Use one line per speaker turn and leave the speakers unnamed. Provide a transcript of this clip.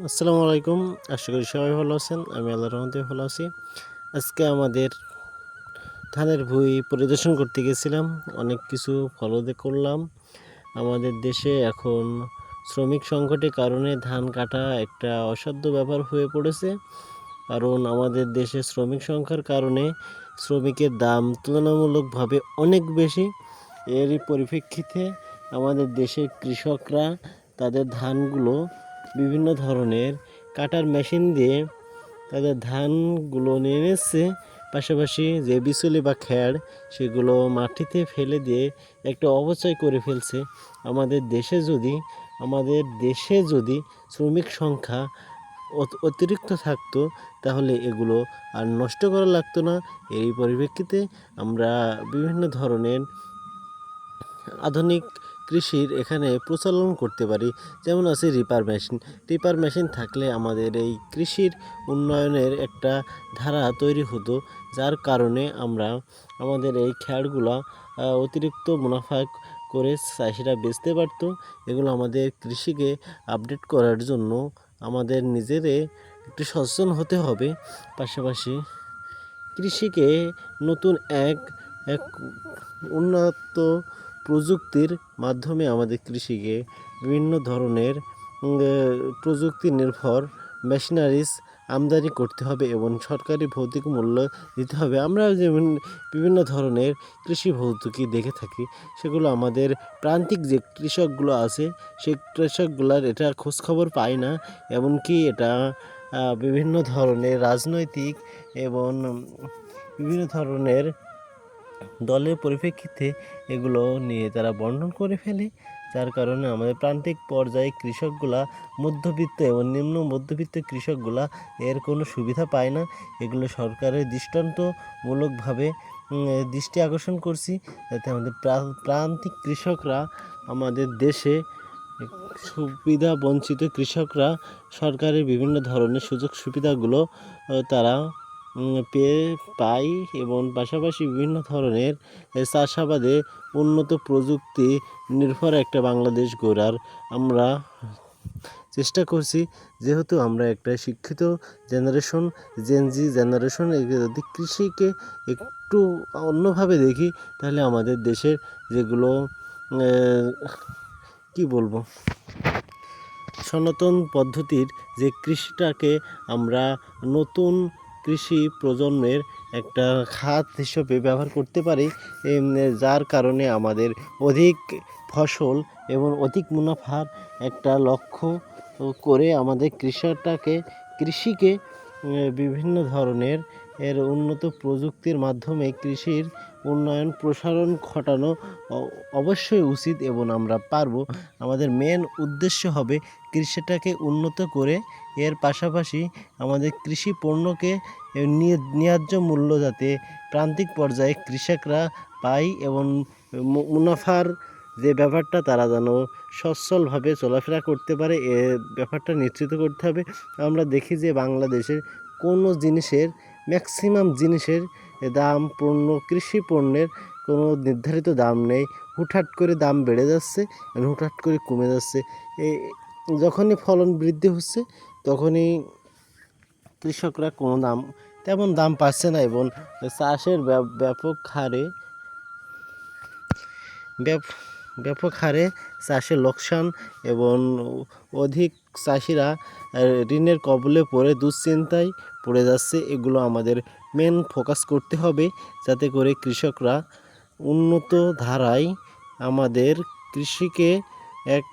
আসসালামু আলাইকুম। আশা করি সবাই ভালো আছেন। আমি আল্লাহর রহমতে ভালো আছি। আজকে আমাদের ধানের ভুঁই পরিদর্শন করতে গেছিলাম। অনেক কিছু ফলো করলাম। আমাদের দেশে এখন শ্রমিক সংকটের কারণে ধান কাটা একটা অসাধ্য ব্যাপার হয়ে পড়েছে। কারণ আমাদের দেশে শ্রমিক সংখ্যার কারণে শ্রমিকের দাম তুলনামূলকভাবে অনেক বেশি। এরই পরিপ্রেক্ষিতে আমাদের দেশের কৃষকরা তাদের ধানগুলো বিভিন্ন ধরনের কাটার মেশিন দিয়ে তাদের ধানগুলো নিয়ে নিচ্ছে, পাশাপাশি যে বিচুলি বা খ্যাড় সেগুলো মাটিতে ফেলে দিয়ে একটা অপচয় করে ফেলছে। আমাদের দেশে যদি শ্রমিক সংখ্যা অতিরিক্ত থাকতো তাহলে এগুলো আর নষ্ট করা লাগতো না। এই পরিপ্রেক্ষিতে আমরা বিভিন্ন ধরনের আধুনিক কৃষির এখানে প্রচলন করতে পারি। যেমন আছে রিপার মেশিন থাকলে আমাদের এই কৃষির উন্নয়নের একটা ধারা তৈরি হতো, যার কারণে আমরা আমাদের এই খ্যাড়গুলা অতিরিক্ত মুনাফা করে চাষিরা বেচতে পারতো। এগুলো আমাদের কৃষিকে আপডেট করার জন্য আমাদের নিজেদের একটু সচেতন হতে হবে। পাশাপাশি কৃষিকে নতুন এক এক উন্নত প্রযুক্তির মাধ্যমে আমাদের কৃষিকে বিভিন্ন ধরনের প্রযুক্তি নির্ভর মেশিনারিজ আমদানি করতে হবে এবং সরকারি ভৌতিক মূল্য দিতে হবে। আমরা যেমন বিভিন্ন ধরনের কৃষি ভৌতুকি দেখে থাকি, সেগুলো আমাদের প্রান্তিক যে কৃষকগুলো আছে সেই কৃষকগুলার এটা খোঁজখবর পায় না। এমনকি এটা বিভিন্ন ধরনের রাজনৈতিক এবং বিভিন্ন ধরনের দলের পরিপ্রেক্ষিতে এগুলো নিয়ে তারা বন্টন করে ফেলে, যার কারণে আমাদের প্রান্তিক পর্যায়ে কৃষকগুলা মধ্যবিত্ত এবং নিম্ন মধ্যবিত্ত কৃষকগুলা এর কোনো সুবিধা পায় না। এগুলো সরকারের দৃষ্টান্তমূলকভাবে দৃষ্টি আকর্ষণ করছি, যাতে আমাদের প্রান্তিক কৃষকরা আমাদের দেশে সুবিধা বঞ্চিত কৃষকরা সরকারের বিভিন্ন ধরনের সুযোগ সুবিধাগুলো তারা পেয়ে পাই এবং পাশাপাশি বিভিন্ন ধরনের চাষাবাদে উন্নত প্রযুক্তি নির্ভর একটা বাংলাদেশ গড়ার আমরা চেষ্টা করছি। যেহেতু আমরা একটা শিক্ষিত জেনজি জেনারেশন, যদি কৃষিকে একটু অন্যভাবে দেখি তাহলে আমাদের দেশের যেগুলো কি বলবো, সনাতন পদ্ধতির যে কৃষিটাকে আমরা নতুন কৃষি প্রজন্মের একটা খাত হিসেবে ব্যবহার করতে পারি, যার কারণে আমাদের অধিক ফসল এবং অধিক মুনাফার একটা লক্ষ্য করে আমাদের কৃষিকে বিভিন্ন ধরনের উন্নত প্রযুক্তির মাধ্যমে কৃষির উন্নয়ন প্রসারণ ঘটানো অবশ্যই উচিত এবং আমরা পারবো। আমাদের মেন উদ্দেশ্য হবে কৃষিটাকে উন্নত করে এর পাশাপাশি আমাদের কৃষি পণ্যকে ন্যায্য মূল্য যাতে প্রান্তিক পর্যায়ে কৃষকরা পায় এবং মুনাফার যে ব্যাপারটা তারা যেন সচ্ছলভাবে চলাফেরা করতে পারে, এ ব্যাপারটা নিশ্চিত করতে হবে। আমরা দেখি যে বাংলাদেশের কোনো জিনিসের ম্যাক্সিমাম জিনিসের দাম কৃষি পণ্যের কোনো নির্ধারিত দাম নেই। হুটহাট করে দাম বেড়ে যাচ্ছে এবং হুটহাট করে কমে যাচ্ছে। যখনই ফলন বৃদ্ধি হচ্ছে তখনই কৃষকরা তেমন দাম পাচ্ছে না এবং চাষের ব্যাপক হারে চাষে লোকসান এবং অধিক চাষিরা ঋণের কবলে পড়ে দুশ্চিন্তায় পড়ে যাচ্ছে। এগুলো আমাদের মেন ফোকাস করতে হবে, যাতে করে কৃষকরা উন্নত ধারায় আমাদের কৃষিকে এক